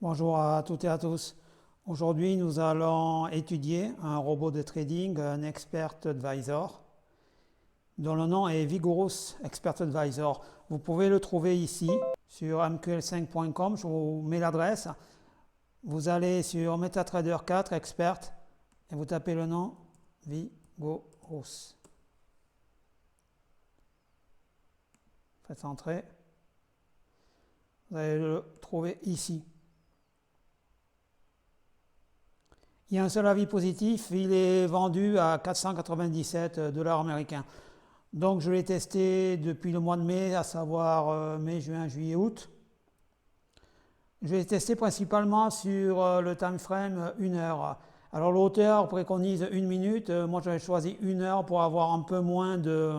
Bonjour à toutes et à tous. Aujourd'hui, nous allons étudier un robot de trading, un Expert Advisor, dont le nom est Vigorous Expert Advisor. Vous pouvez le trouver ici sur mql5.com. Je vous mets l'adresse. Vous allez sur MetaTrader 4 Expert et vous tapez le nom Vigorous. Faites entrer. Vous allez le trouver ici. Il y a un seul avis positif, il est vendu à 497 $ américains. Donc je l'ai testé depuis le mois de mai, à savoir mai, juin, juillet, août. Je l'ai testé principalement sur le time frame 1 heure. Alors l'auteur préconise 1 minute, moi j'avais choisi 1 heure pour avoir un peu moins de,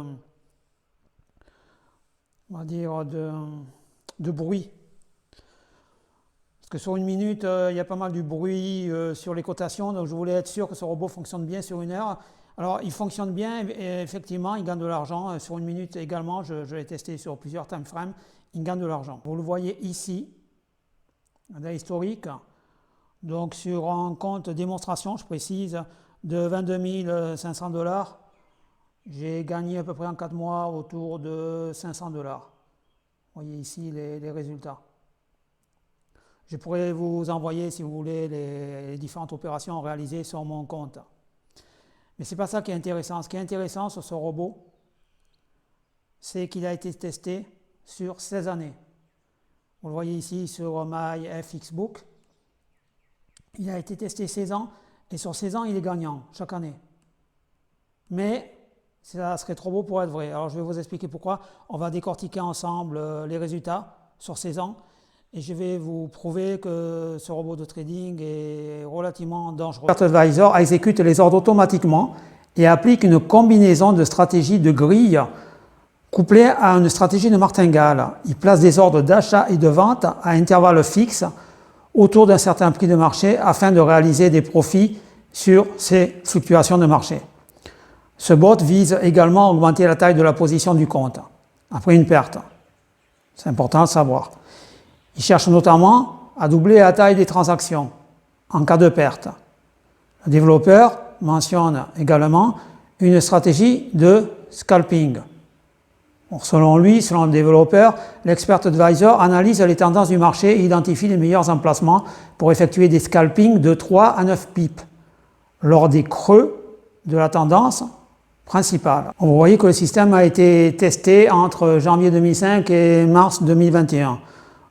on va dire, de bruit. Parce que sur 1 minute, il y a pas mal du bruit sur les cotations, donc je voulais être sûr que ce robot fonctionne bien sur 1 heure. Alors il fonctionne bien et effectivement il gagne de l'argent. Sur 1 minute également, je l'ai testé sur plusieurs time frames, il gagne de l'argent. Vous le voyez ici, un historique. Donc sur un compte démonstration, je précise, de 22 500 $, j'ai gagné à peu près en 4 mois autour de 500 $. Vous voyez ici les résultats. Je pourrais vous envoyer, si vous voulez, les différentes opérations réalisées sur mon compte. Mais ce n'est pas ça qui est intéressant. Ce qui est intéressant sur ce robot, c'est qu'il a été testé sur 16 années. Vous le voyez ici sur MyFXBook. Il a été testé 16 ans, et sur 16 ans, il est gagnant chaque année. Mais ça serait trop beau pour être vrai. Alors je vais vous expliquer pourquoi. On va décortiquer ensemble les résultats sur 16 ans. Et je vais vous prouver que ce robot de trading est relativement dangereux. Expert Advisor exécute les ordres automatiquement et applique une combinaison de stratégies de grille couplée à une stratégie de martingale. Il place des ordres d'achat et de vente à intervalles fixes autour d'un certain prix de marché afin de réaliser des profits sur ces fluctuations de marché. Ce bot vise également à augmenter la taille de la position du compte après une perte. C'est important de savoir. Il cherche notamment à doubler la taille des transactions en cas de perte. Le développeur mentionne également une stratégie de scalping. Bon, selon lui, selon le développeur, l'Expert Advisor analyse les tendances du marché et identifie les meilleurs emplacements pour effectuer des scalpings de 3 à 9 pips lors des creux de la tendance principale. Vous voyez que le système a été testé entre janvier 2005 et mars 2021.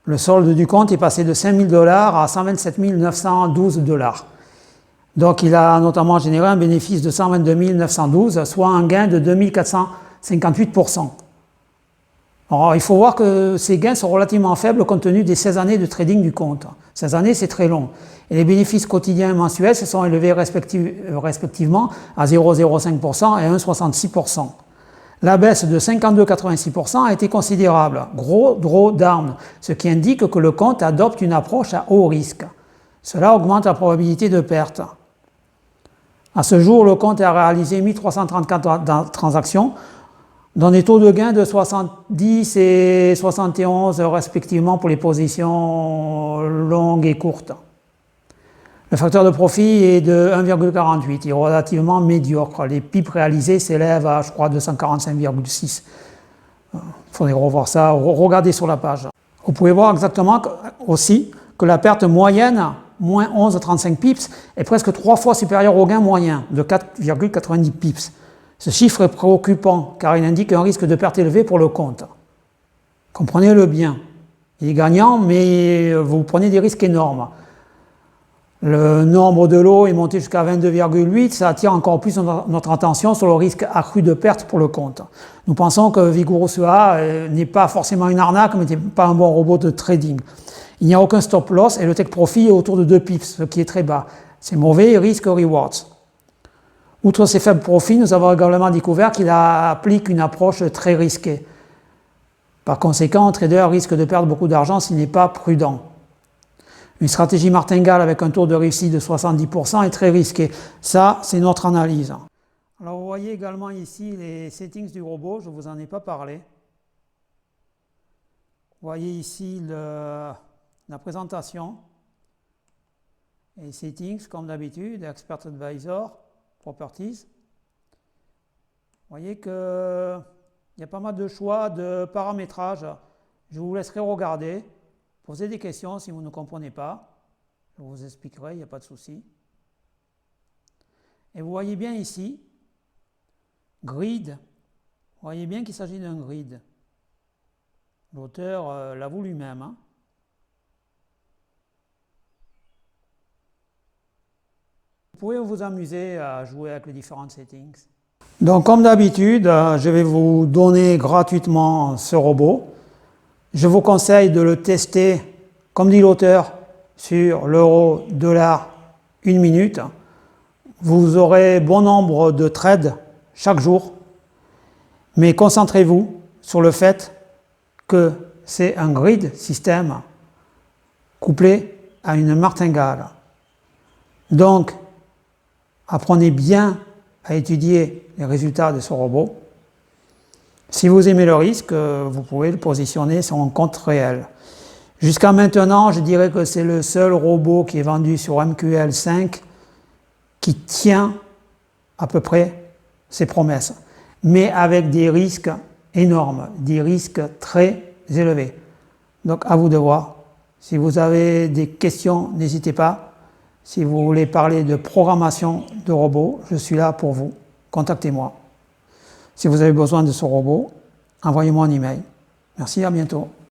Le solde du compte est passé de 5 000 $ à 127 912 $. Donc il a notamment généré un bénéfice de 122 912, soit un gain de 2 458%. Alors il faut voir que ces gains sont relativement faibles compte tenu des 16 années de trading du compte. 16 années, c'est très long. Et les bénéfices quotidiens et mensuels se sont élevés respectivement à 0,05% et 1,66%. La baisse de 52,86% a été considérable, gros drawdown, ce qui indique que le compte adopte une approche à haut risque. Cela augmente la probabilité de perte. À ce jour, le compte a réalisé 1334 transactions, dont des taux de gain de 70 et 71 respectivement pour les positions longues et courtes. Le facteur de profit est de 1,48, il est relativement médiocre. Les pips réalisés s'élèvent à, je crois, 245,6. Il faudrait revoir ça, regardez sur la page. Vous pouvez voir exactement aussi que la perte moyenne, moins 11,35 pips, est presque 3 fois supérieure au gain moyen, de 4,90 pips. Ce chiffre est préoccupant, car il indique un risque de perte élevé pour le compte. Comprenez-le bien. Il est gagnant, mais vous prenez des risques énormes. Le nombre de lots est monté jusqu'à 22,8, ça attire encore plus notre attention sur le risque accru de perte pour le compte. Nous pensons que Vigorous EA n'est pas forcément une arnaque, mais n'est pas un bon robot de trading. Il n'y a aucun stop loss et le take profit est autour de 2 pips, ce qui est très bas. C'est mauvais, risque rewards. Outre ces faibles profits, nous avons également découvert qu'il applique une approche très risquée. Par conséquent, un trader risque de perdre beaucoup d'argent s'il n'est pas prudent. Une stratégie martingale avec un taux de réussite de 70% est très risquée. Ça, c'est notre analyse. Alors, vous voyez également ici les settings du robot, je ne vous en ai pas parlé. Vous voyez ici la présentation. Et Settings, comme d'habitude, Expert Advisor, Properties. Vous voyez qu'il y a pas mal de choix de paramétrage. Je vous laisserai regarder. Posez des questions si vous ne comprenez pas. Je vous expliquerai, il n'y a pas de souci. Et vous voyez bien ici, Grid. Vous voyez bien qu'il s'agit d'un grid. L'auteur l'avoue lui-même. Hein. Vous pouvez vous amuser à jouer avec les différents settings. Donc comme d'habitude, je vais vous donner gratuitement ce robot. Je vous conseille de le tester, comme dit l'auteur, sur l'euro, dollar, 1 minute. Vous aurez bon nombre de trades chaque jour, mais concentrez-vous sur le fait que c'est un grid système couplé à une martingale. Donc, apprenez bien à étudier les résultats de ce robot. Si vous aimez le risque, vous pouvez le positionner sur un compte réel. Jusqu'à maintenant, je dirais que c'est le seul robot qui est vendu sur MQL5 qui tient à peu près ses promesses, mais avec des risques énormes, des risques très élevés. Donc à vous de voir. Si vous avez des questions, n'hésitez pas. Si vous voulez parler de programmation de robots, je suis là pour vous. Contactez-moi. Si vous avez besoin de ce robot, envoyez-moi un email. Merci, à bientôt.